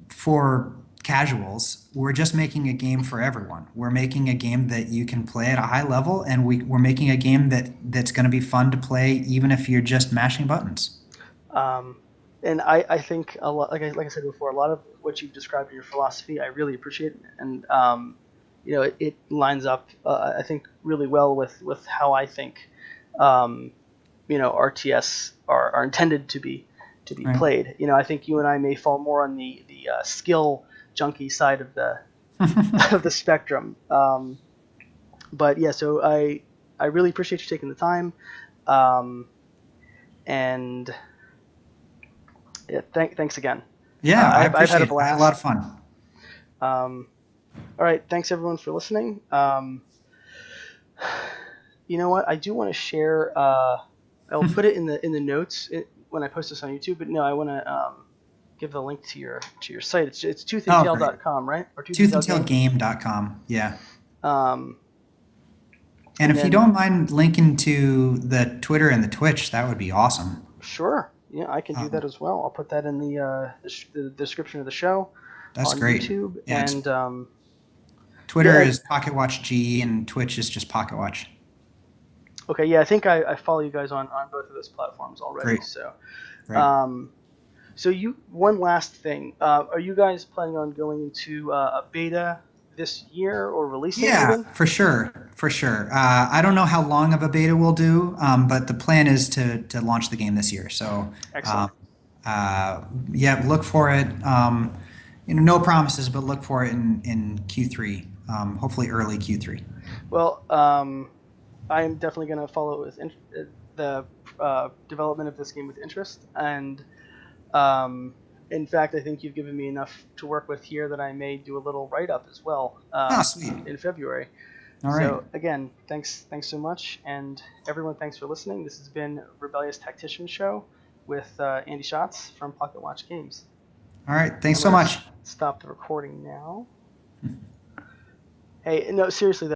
for casuals. We're just making a game for everyone. We're making a game that you can play at a high level, and we're making a game that's going to be fun to play, even if you're just mashing buttons. Um, and I think a lot, like I said before, a lot of what you've described in your philosophy, I really appreciate, and it lines up, I think, really well with how I think, um, RTS are intended to be Right. played. I think you and I may fall more on the skill junkie side of the of the spectrum. But yeah, so I really appreciate you taking the time, um, and yeah, thanks again. Yeah, I I've had a appreciate it. I had a lot blast. of fun. Um, all right, thanks everyone for listening. You know what? I do want to share. I'll put it in the notes when I post this on YouTube. But no, I want to give the link to your site. It's Oh, great. toothandtail.com, right? Or toothandtailgame. Toothandtailgame.com. Yeah. Um, And and if you then don't mind linking to the Twitter and the Twitch, that would be awesome. sure, yeah, I can do that Um, as well. I'll put that in the description of the show that's on great. YouTube. Yeah, it's And Twitter yeah, is Pocketwatch G and Twitch is just Pocketwatch. okay, yeah, I think I follow you guys on both of those platforms already. Great, So, great. um, so you one last thing. Are you guys planning on going into a beta this year or releasing it Yeah, even? for sure, for sure. I don't know how long of a beta we'll do, but the plan is to launch the game this year. So, Excellent. um, uh, yeah, look for it. No promises, but look for it in Q3. Hopefully early Q3. Well, I am definitely going to follow it with the development of this game with interest. And in fact, I think you've given me enough to work with here that I may do a little write up as well Ah, sweet. in February. All right. So again, thanks so much, and everyone, thanks for listening. This has been Rebellious Tactician Show with Andy Schatz from Pocketwatch Games. All right. Thanks I'm so gonna much. stop the recording now. Hey, no, seriously though.